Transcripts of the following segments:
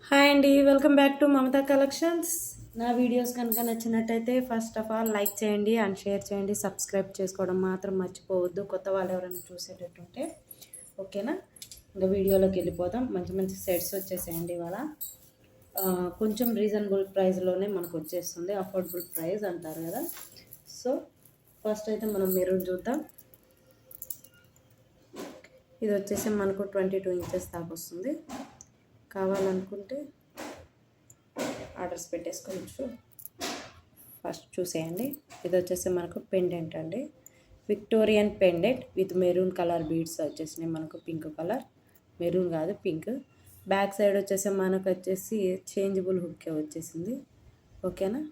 Hi అండి, welcome back to Mamata collections. నా videos కనుక నచ్చినట్టయితే ఫస్ట్ ఆఫ్ ఆల్ లైక్ చేయండి అండ్ షేర్ చేయండి. సబ్స్క్రైబ్ చేసుకోవడం మాత్రం మర్చిపోవద్దు, కొత్త వాళ్ళు ఎవరైనా చూసేటట్టుంటే. ఓకేనా? ఇంకా వీడియోలోకి వెళ్ళిపోదాం. మంచి మంచి సెట్స్ వచ్చేసేయండి ఇవాళ. కొంచెం రీజనబుల్ ప్రైస్లోనే మనకు వచ్చేస్తుంది. అఫోర్డబుల్ ప్రైస్ అంటారు కదా. సో ఫస్ట్ అయితే మనం మెరూన్ చూద్దాం. ఇది వచ్చేసి మనకు 22 ఇంచెస్ దాకా వస్తుంది. కావాలనుకుంటే ఆర్డర్స్ పెట్టేసుకోవచ్చు. ఫస్ట్ చూసేయండి. ఇది వచ్చేసి మనకు పెండెంట్ అండి, Victorian pendant with maroon colour beads వచ్చేసినాయి. మనకు పింక్ కలర్, మెరూన్ కాదు పింక్. బ్యాక్ సైడ్ వచ్చేసి మనకు వచ్చేసి చేంజబుల్ హుక్ వచ్చేసింది. ఓకేనా?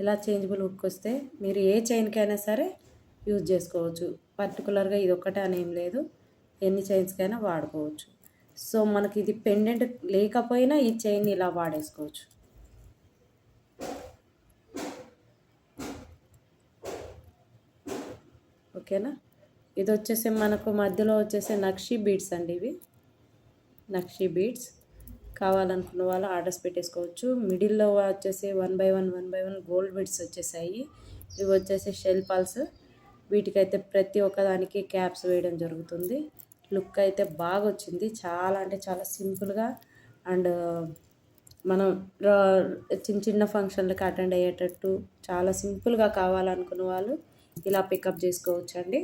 ఇలా చేంజబుల్ హుక్ వస్తే మీరు ఏ చైన్కైనా సరే యూజ్ చేసుకోవచ్చు. పర్టికులర్గా ఇది ఒక్కటే అనేం లేదు, ఎన్ని చైన్స్కైనా వాడుకోవచ్చు. సో మనకి ఇది పెండెంట్ లేకపోయినా ఈ చైన్ ఇలా వాడేసుకోవచ్చు. ఓకేనా? ఇది వచ్చేసి మనకు మధ్యలో వచ్చేసి నక్షి బీడ్స్ అండి. ఇవి నక్షి బీడ్స్. కావాలనుకున్న వాళ్ళు ఆర్డర్స్ పెట్టేసుకోవచ్చు. మిడిల్లో వచ్చేసి 1 by 1 గోల్డ్ బీడ్స్ వచ్చేసాయి. ఇవి వచ్చేసి షెల్ పల్స్. వీటికైతే ప్రతి ఒక్కదానికి క్యాప్స్ వేయడం జరుగుతుంది. లుక్ అయితే బాగా వచ్చింది. చాలా అంటే చాలా సింపుల్గా అండ్ మనం చిన్న చిన్న ఫంక్షన్లకు అటెండ్ అయ్యేటట్టు చాలా సింపుల్గా కావాలనుకున్న వాళ్ళు ఇలా పికప్ చేసుకోవచ్చండి.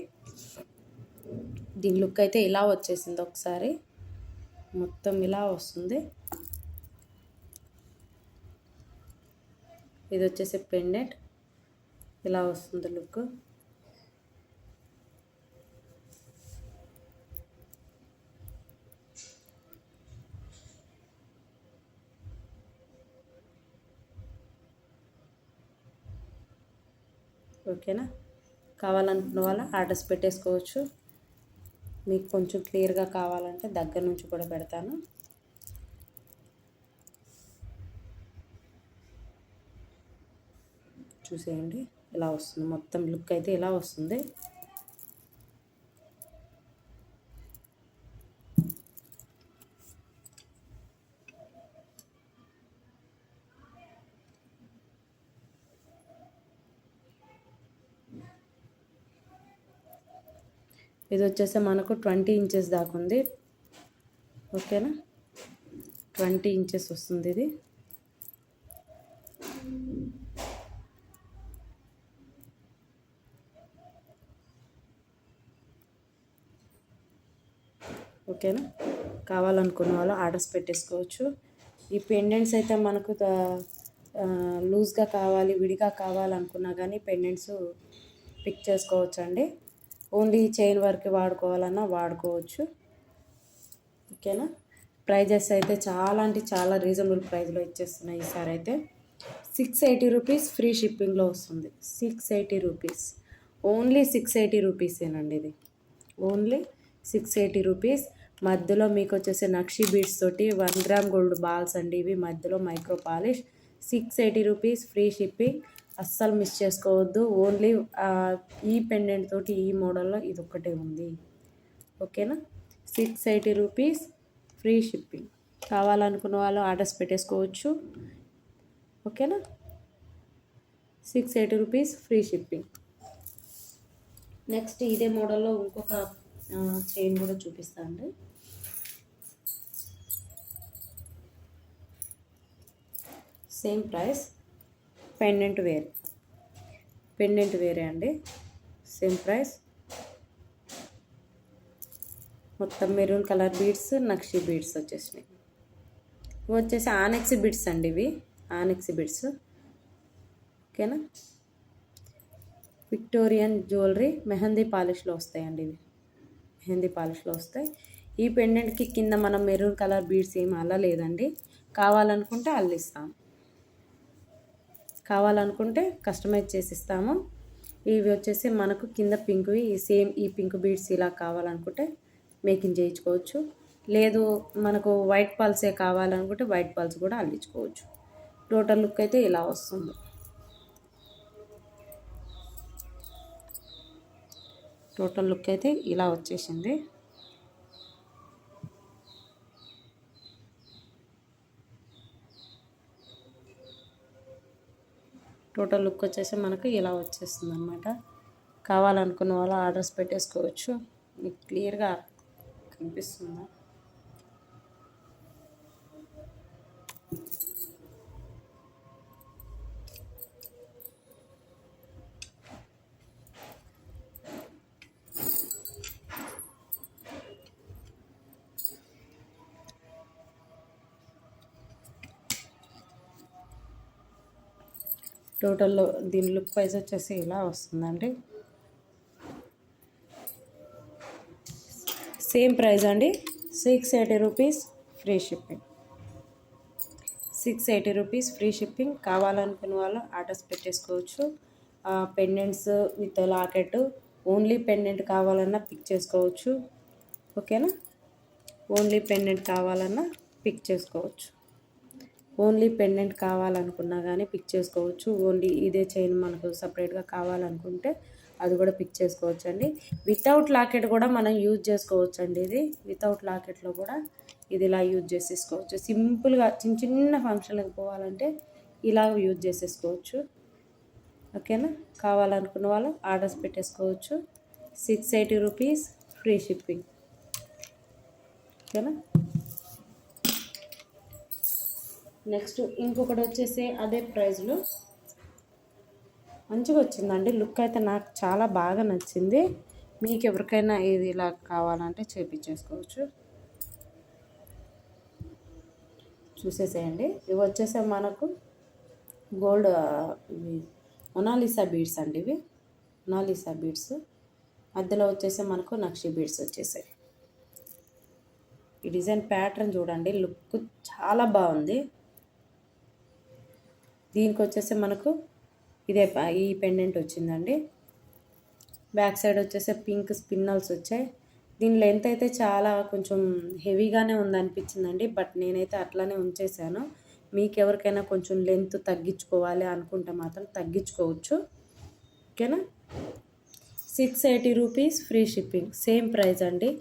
దీని లుక్ అయితే ఇలా వచ్చేసింది. ఒకసారి మొత్తం ఇలా వస్తుంది. ఇది వచ్చేసి పెండెంట్, ఇలా వస్తుంది లుక్. ఓకేనా? కావాలనుకున్న వాళ్ళు ఆర్డర్స్ పెట్టేసుకోవచ్చు. మీకు కొంచెం క్లియర్గా కావాలంటే దగ్గర నుంచి కూడా పెడతాను. చూసేయండి, ఇలా వస్తుంది. మొత్తం లుక్ అయితే ఇలా వస్తుంది. ఇది వచ్చేసి మనకు 20 ఇంచెస్ దాకా ఉంది. ఓకేనా? 20 ఇంచెస్ వస్తుంది ఇది. ఓకేనా? కావాలనుకున్న వాళ్ళు ఆర్డర్స్ పెట్టేసుకోవచ్చు. ఈ పెండెంట్స్ అయితే మనకు లూజ్గా కావాలి, విడిగా కావాలనుకున్నా కానీ పెండెంట్స్ పిక్ చేసుకోవచ్చు అండి. ఓన్లీ చైన్ వర్క్ వాడుకోవాలన్నా వాడుకోవచ్చు. ఓకేనా? ప్రైజెస్ అయితే చాలా అంటే చాలా రీజనబుల్ ప్రైస్లో ఇచ్చేస్తున్నాయి. ఈసారి అయితే 680 రూపీస్ ఫ్రీ షిప్పింగ్లో వస్తుంది. 680 రూపీస్, ఓన్లీ 680 రూపీసేనండి. ఇది ఓన్లీ 680 రూపీస్. మధ్యలో మీకు వచ్చేసి నక్షి బీడ్స్ తోటి 1 గ్రామ్ గోల్డ్ బాల్స్ అండి. ఇవి మధ్యలో micro polish. 680 rupees free shipping. అస్సలు మిస్ చేసుకోవద్దు. ఓన్లీ ఈ పెండెంట్ తోటి ఈ మోడల్లో ఇది ఒక్కటే ఉంది. ఓకేనా? 680 రూపీస్ ఫ్రీ షిప్పింగ్. కావాలనుకున్న వాళ్ళు ఆర్డర్స్ పెట్టేసుకోవచ్చు. ఓకేనా? 680 రూపీస్ ఫ్రీ షిప్పింగ్. నెక్స్ట్ ఇదే మోడల్లో ఇంకొక చైన్ కూడా చూపిస్తాను. సేమ్ ప్రైస్, పెండెంట్ వేరే అండి. Same price. మొత్తం మెరూన్ కలర్ బీడ్స్, నక్షి బీడ్స్ వచ్చేసినాయి. ఇవి వచ్చేసి ఆనెక్స్ బీడ్స్ అండి. ఇవి ఆనెక్స్ బీడ్స్. ఓకేనా? విక్టోరియన్ జ్యువెలరీ మెహందీ పాలిష్లో వస్తాయండి. ఇవి మెహందీ పాలిష్లో వస్తాయి. ఈ పెండెంట్కి కింద మనం మెరూన్ కలర్ బీడ్స్ ఏమి అల్లలేదండి. కావాలనుకుంటే అల్లిస్తాం, కావాలనుకుంటే కస్టమైజ్ చేసి ఇస్తాము. ఇవి వచ్చేసి మనకు కింద పింక్వి సేమ్ ఈ పింక్ బీడ్స్ ఇలా కావాలనుకుంటే మేకింగ్ చేయించుకోవచ్చు. లేదు మనకు వైట్ పల్సే కావాలనుకుంటే వైట్ పల్స్ కూడా అల్లించుకోవచ్చు. టోటల్ లుక్ అయితే ఇలా వస్తుంది. టోటల్ లుక్ అయితే ఇలా వచ్చేసింది. టోటల్ లుక్ వచ్చేసి మనకు ఇలా వచ్చేస్తుంది అనమాట. కావాలనుకున్న వాళ్ళు ఆర్డర్స్ పెట్టేసుకోవచ్చు. మీకు క్లియర్గా కనిపిస్తుందా? టోటల్లో దీని లుక్ వైజ్ వచ్చేసి ఇలా వస్తుందండి. సేమ్ ప్రైస్ అండి, 680 rupees free shipping. 680 rupees free shipping. కావాలనుకున్న వాళ్ళు ఆర్డర్స్ పెట్టేసుకోవచ్చు. Pendants with locket, only pendant కావాలన్నా పిక్ చేసుకోవచ్చు. ఓకేనా? ఓన్లీ పెండెంట్ కావాలన్నా పిక్ చేసుకోవచ్చు. ఓన్లీ పెండెంట్ కావాలనుకున్నా కానీ పిక్ చేసుకోవచ్చు. ఓన్లీ ఇదే చైన్ మనకు సపరేట్గా కావాలనుకుంటే అది కూడా పిక్ చేసుకోవచ్చు అండి. వితౌట్ లాకెట్ కూడా మనం యూజ్ చేసుకోవచ్చు అండి. ఇది వితౌట్ లాకెట్లో కూడా ఇది ఇలా యూజ్ చేసేసుకోవచ్చు. సింపుల్గా చిన్న చిన్న ఫంక్షన్లకు పోవాలంటే ఇలా యూజ్ చేసేసుకోవచ్చు. ఓకేనా? కావాలనుకున్న వాళ్ళు ఆర్డర్స్ పెట్టేసుకోవచ్చు. 680 రూపీస్ ఫ్రీ షిప్పింగ్. ఓకేనా? నెక్స్ట్ ఇంకొకటి వచ్చేసి అదే ప్రైస్లో మంచిగా వచ్చిందండి. లుక్ అయితే నాకు చాలా బాగా నచ్చింది. మీకు ఎవరికైనా ఇది ఇలా కావాలంటే చేపించేసుకోవచ్చు. చూసేసేయండి. ఇవి వచ్చేసే మనకు గోల్డ్ మొనాలిసా బీడ్స్ అండి. ఇవి మొనాలిసా బీడ్స్. మధ్యలో వచ్చేసి మనకు నక్షి బీడ్స్ వచ్చేసాయి. ఈ డిజైన్ ప్యాటర్న్ చూడండి, లుక్ చాలా బాగుంది. దీనికి వచ్చేసి మనకు ఇదే ఈ పెండెంట్ వచ్చిందండి. బ్యాక్ సైడ్ వచ్చేసి పింక్ స్పిన్నల్స్ వచ్చాయి. దీని లెంత్ అయితే చాలా కొంచెం హెవీగానే ఉందనిపించిందండి. బట్ నేనైతే అట్లానే ఉంచేసాను. మీకు ఎవరికైనా కొంచెం లెంత్ తగ్గించుకోవాలి అనుకుంటే మాత్రం తగ్గించుకోవచ్చు. ఓకేనా? 680 rupees free shipping. Same price అండి.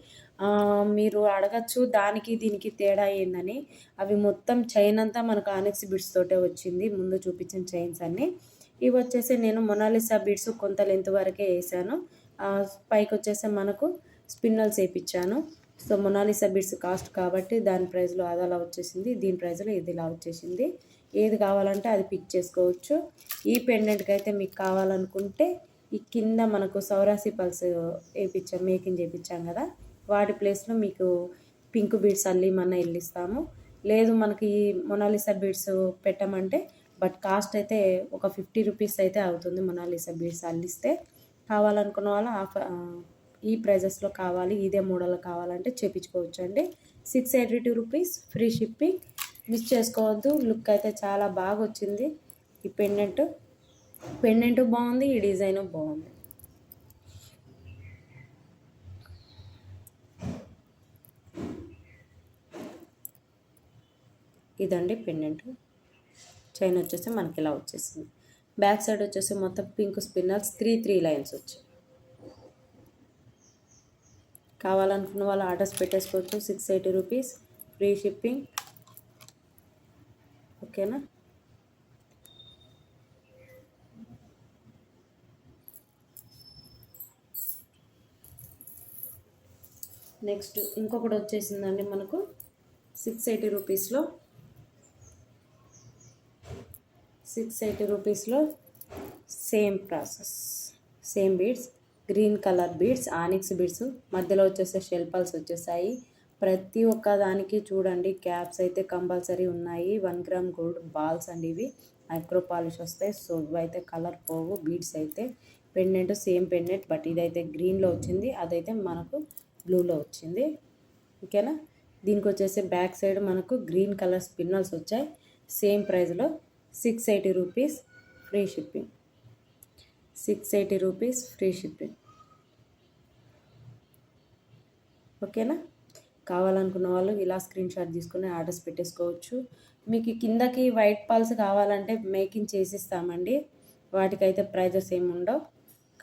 మీరు అడగచ్చు దానికి దీనికి తేడా ఏందని. అవి మొత్తం చైన్ అంతా మనకు ఆనెక్స్ బిడ్స్ తోటే వచ్చింది, ముందు చూపించిన చైన్స్ అన్నీ. ఇవి వచ్చేసి నేను మొనాలిసా బీడ్స్ కొంత లెంత్ వరకే వేసాను. పైకి వచ్చేసి మనకు స్పిన్నల్స్ వేయించాను. సో మొనాలిసా బీడ్స్ కాస్ట్ కాబట్టి దాని ప్రైస్లో అది అలా వచ్చేసింది, దీని ప్రైస్లో ఇది ఇలా వచ్చేసింది. ఏది కావాలంటే అది పిక్ చేసుకోవచ్చు. ఈ పెండెంట్కి అయితే మీకు కావాలనుకుంటే ఈ కింద మనకు సౌరాసి పల్స్ మేకింగ్ చేయించాం కదా, వాటి ప్లేస్లో మీకు పింక్ బీడ్స్ అల్లిమన్నా ఇస్తాము. లేదు మనకి ఈ మొనాలిసా బీడ్స్ పెట్టమంటే బట్ కాస్ట్ అయితే ఒక 50 రూపీస్ అయితే అవుతుంది మొనాలిసా బీడ్స్ అల్లిస్తే. కావాలనుకున్న వాళ్ళు ఈ ప్రైజెస్లో కావాలి, ఇదే మోడల్ కావాలంటే చేయించుకోవచ్చు అండి. 682 రూపీస్ ఫ్రీ షిప్పింగ్. మిస్ చేసుకోవద్దు. లుక్ అయితే చాలా బాగా వచ్చింది. ఈ పెండెంట్ బాగుంది, ఈ డిజైన్ బాగుంది. ఇదండి పెండెంట్. చైన్ వచ్చేసి మనకి ఇలా వచ్చేసింది. బ్యాక్ సైడ్ వచ్చేసి మొత్తం పింక్ స్పిన్నర్స్ 3 లైన్స్ వచ్చాయి. కావాలనుకున్న వాళ్ళు ఆర్డర్స్ పెట్టేసుకోవచ్చు. 680 రూపీస్ ఫ్రీ షిప్పింగ్. ఓకేనా? నెక్స్ట్ ఇంకొకటి వచ్చేసిందండి మనకు 680 రూపీస్లో. 680 రూపీస్లో same process, same beads, green colour beads, onyx beads, మధ్యలో వచ్చేసే షెల్ పల్స్ వచ్చేసాయి. ప్రతి ఒక్క దానికి చూడండి క్యాప్స్ అయితే కంపల్సరీ ఉన్నాయి. 1 గ్రామ్ గోల్డ్ బాల్స్ అండి. ఇవి మైక్రో పాలిష్ వస్తాయి. సో ఇవైతే కలర్ పోవు. బీడ్స్ అయితే పెండెంట్ సేమ్ పెండెంట్, బట్ ఇదైతే గ్రీన్లో వచ్చింది, అదైతే మనకు బ్లూలో వచ్చింది. ఓకేనా? దీనికి వచ్చేసి బ్యాక్ సైడ్ మనకు గ్రీన్ కలర్ స్పిన్నల్స్ వచ్చాయి. సేమ్ ప్రైస్లో 680 rupees free shipping. 680 rupees free shipping. ఓకేనా? కావాలనుకున్న వాళ్ళు ఇలా స్క్రీన్ షాట్ తీసుకుని ఆర్డర్స్ పెట్టేసుకోవచ్చు. మీకు కిందకి వైట్ పాల్స్ కావాలంటే మేకింగ్ చేసిస్తామండి. వాటికైతే ప్రైజెస్ ఏమి ఉండవు.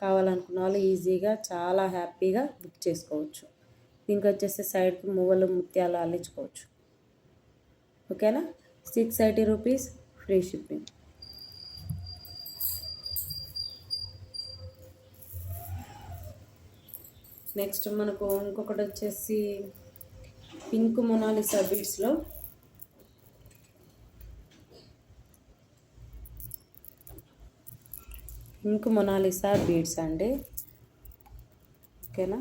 కావాలనుకున్న వాళ్ళు ఈజీగా చాలా హ్యాపీగా బుక్ చేసుకోవచ్చు. దీనికి వచ్చేసి సైడ్కి మువ్వలు ముత్యాలు అల్లించుకోవచ్చు. ఓకేనా? 680 రూపీస్ ఫ్రీ షిప్పింగ్. నెక్స్ట్ మనకు ఇంకొకటి వచ్చేసి పింక్ మొనాలిసా బీడ్స్లో పింక్ మొనాలిసా బీడ్స్ అండి. ఓకేనా,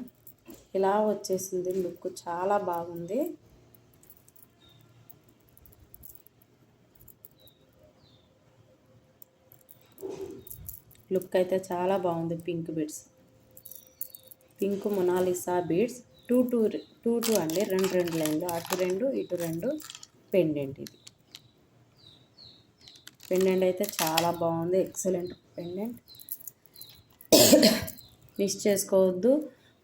ఇలా వచ్చేసింది. లుక్ చాలా బాగుంది. లుక్ అయితే చాలా బాగుంది. Pink beads, pink Mona Lisa beads 2 అండి. రెండు లైన్లు, అటు 2 ఇటు 2 పెండెంట్. ఇది పెండెంట్ అయితే చాలా బాగుంది. ఎక్సలెంట్ పెండెంట్, మిస్ చేసుకోవద్దు.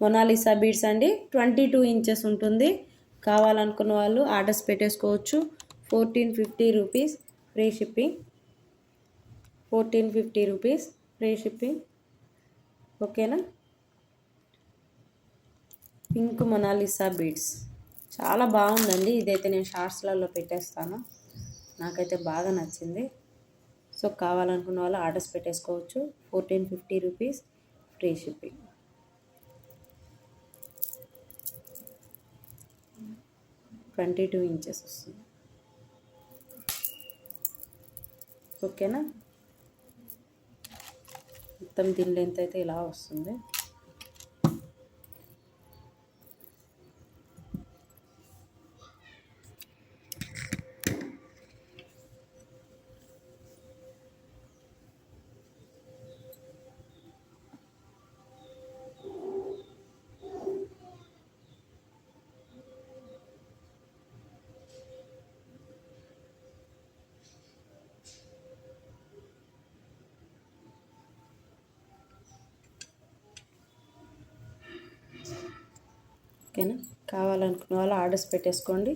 మొనాలిసా బీడ్స్ అండి. 22 ఇంచెస్ ఉంటుంది. కావాలనుకున్న వాళ్ళు ఆర్డర్స్ పెట్టేసుకోవచ్చు. 1450 rupees free shipping. 1450 rupees free shipping. ఓకేనా, పింక్ మొనాలిసా బీడ్స్ చాలా బాగుందండి. ఇదైతే నేను షార్ట్స్లలో పెట్టేస్తాను. నాకైతే బాగా నచ్చింది. సో కావాలనుకున్న వాళ్ళు ఆర్డర్స్ పెట్టేసుకోవచ్చు. 1450 rupees free shipping. Twenty 22 inches వస్తుంది. ఓకేనా, మొత్తం దీని లెంత్ అయితే ఇలా వస్తుంది. ఓకేనా, కావాలనుకున్న వాళ్ళు ఆర్డర్స్ పెట్టేసుకోండి.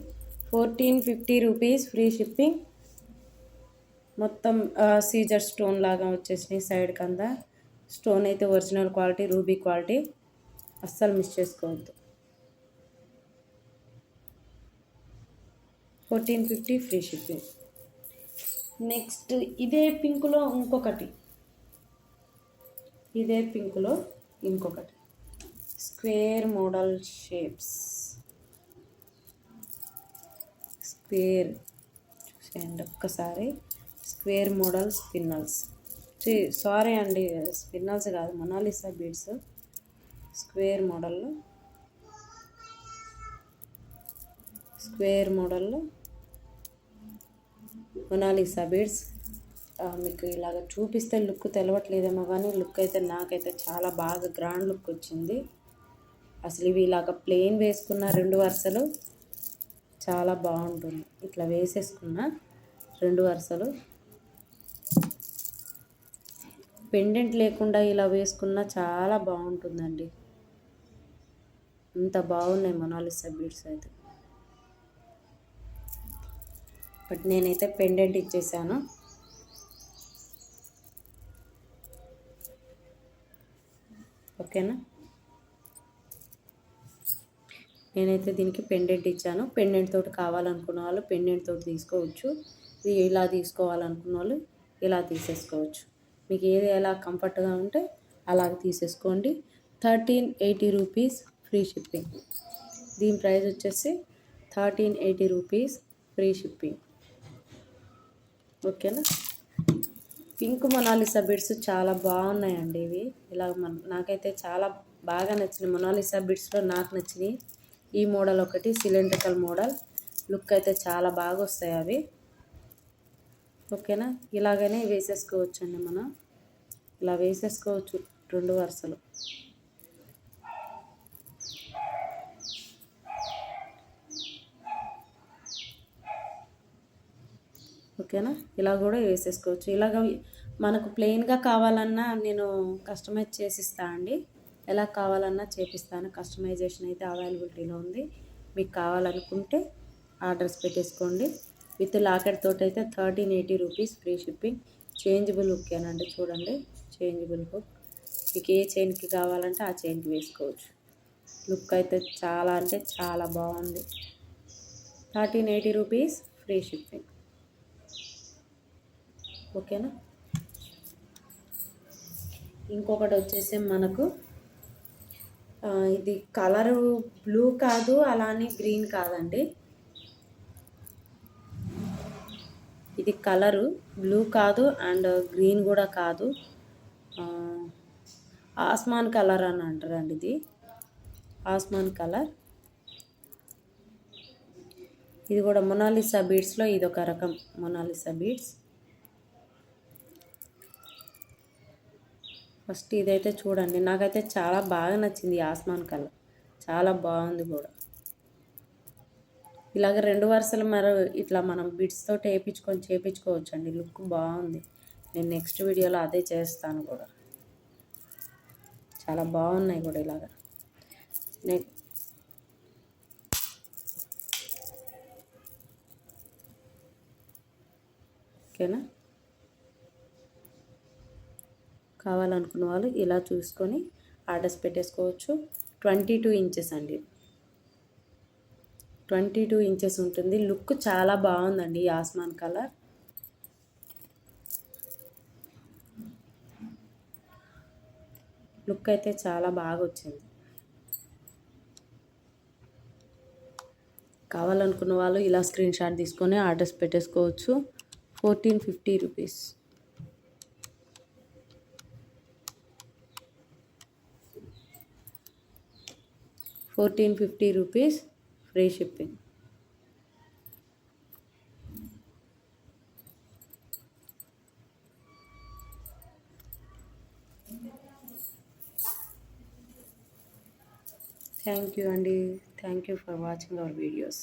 1450 రూపీస్ ఫ్రీ షిప్పింగ్. మొత్తం సీజర్ స్టోన్ లాగా వచ్చేసినాయి సైడ్ కింద. స్టోన్ అయితే ఒరిజినల్ క్వాలిటీ, రూబీ క్వాలిటీ. అస్సలు మిస్ చేసుకోవద్దు. 1450 ఫ్రీ షిప్పింగ్. నెక్స్ట్ ఇదే పింక్లో ఇంకొకటి స్క్వేర్ మోడల్ షేప్స్. స్క్వేర్ చూసేయండి ఒక్కసారి. Square model spinels. సారీ అండి, స్పిన్నల్స్ కాదు, మొనాలిసా బీడ్స్. స్క్వేర్ మోడల్లో మొనాలిసా బీడ్స్. మీకు ఇలాగ చూపిస్తే లుక్ తెలవట్లేదేమో కానీ లుక్ అయితే నాకైతే చాలా బాగా గ్రాండ్ లుక్ వచ్చింది. అసలు ఇవి ఇలాగ ప్లెయిన్ వేసుకున్న 2 వరుసలు చాలా బాగుంటుంది. ఇట్లా వేసేసుకున్న 2 వరుసలు, పెండెంట్ లేకుండా ఇలా వేసుకున్న చాలా బాగుంటుందండి. ఇంత బాగున్నాయి మొనాలిసా బీడ్స్ అయితే. బట్ నేనైతే పెండెంట్ ఇచ్చేసాను. ఓకేనా, నేనైతే దీనికి పెండెంట్ ఇచ్చాను. పెండెంట్ తోటి కావాలనుకున్న వాళ్ళు పెండెంట్ తోటి తీసుకోవచ్చు. ఇది ఇలా తీసుకోవాలనుకున్న వాళ్ళు ఇలా తీసేసుకోవచ్చు. మీకు ఏది ఎలా కంఫర్ట్గా ఉంటే అలాగ తీసేసుకోండి. 1380 రూపీస్ ఫ్రీ షిప్పింగ్. దీని ప్రైస్ వచ్చేసి 1380 రూపీస్ ఫ్రీ షిప్పింగ్. ఓకేనా, పింక్ మొనాలిసా బీడ్స్ చాలా బాగున్నాయండి. ఇవి ఇలా నాకైతే చాలా బాగా నచ్చిన మొనాలిసా బీడ్స్లో నాకు నచ్చినాయి ఈ మోడల్ ఒకటి. సిలిండ్రికల్ మోడల్ లుక్ అయితే చాలా బాగా వస్తాయి అవి. ఓకేనా, ఇలాగనే వేసేసుకోవచ్చు అండి. మనం ఇలా వేసేసుకోవచ్చు 2 వరుసలు. ఓకేనా, ఇలా కూడా వేసేసుకోవచ్చు. ఇలాగ మనకు ప్లెయిన్గా కావాలన్నా నేను కస్టమైజ్ చేసిస్తా అండి. ఎలా కావాలన్నా చేపిస్తాను. కస్టమైజేషన్ అయితే అవైలబిలిటీలో ఉంది. మీకు కావాలనుకుంటే ఆర్డర్స్ పెట్టేసుకోండి. విత్ లాకెట్ తోటి అయితే 1380 రూపీస్ ఫ్రీ షిప్పింగ్. చేంజబుల్ హుక్కేనండి, చూడండి చేంజబుల్ హుక్. మీకు ఏ చైన్కి కావాలంటే ఆ చైన్కి వేసుకోవచ్చు. లుక్ అయితే చాలా అంటే చాలా బాగుంది. 1380 రూపీస్ ఫ్రీ షిప్పింగ్. ఓకేనా, ఇంకొకటి వచ్చేసి మనకు ఇది కలరు బ్లూ కాదు, అలానే గ్రీన్ కాదండి. ఇది కలరు బ్లూ కాదు అండ్ గ్రీన్ కూడా కాదు. ఆస్మాన్ కలర్ అని అంటారండి. ఇది ఆస్మాన్ కలర్. ఇది కూడా మొనాలిసా బీడ్స్లో ఇది ఒక రకం మొనాలిసా బీడ్స్. ఫస్ట్ ఇదైతే చూడండి, నాకైతే చాలా బాగా నచ్చింది ఈ ఆస్మాన్ కలర్, చాలా బాగుంది కూడా. ఇలాగ 2 వరుసలు మరి ఇట్లా మనం బిడ్స్ తోటి చేపించుకోవచ్చు అండి. లుక్ బాగుంది. నేను నెక్స్ట్ వీడియోలో అదే చేస్తాను కూడా. చాలా బాగున్నాయి కూడా ఇలాగ. ఓకేనా? కావాలనుకున్న వాళ్ళు ఇలా చూసుకొని ఆర్డర్స్ పెట్టేసుకోవచ్చు. 22 ఇంచెస్ అండి, 22 ఇంచెస్ ఉంటుంది. లుక్ చాలా బాగుందండి ఈ ఆస్మాన్ కలర్. లుక్ అయితే చాలా బాగా వచ్చింది. కావాలనుకున్న వాళ్ళు ఇలా స్క్రీన్ షాట్ తీసుకొని ఆర్డర్స్ పెట్టేసుకోవచ్చు. 1450 rupees. 1450 rupees, free shipping. Thank you అండి. Thank you for watching our videos.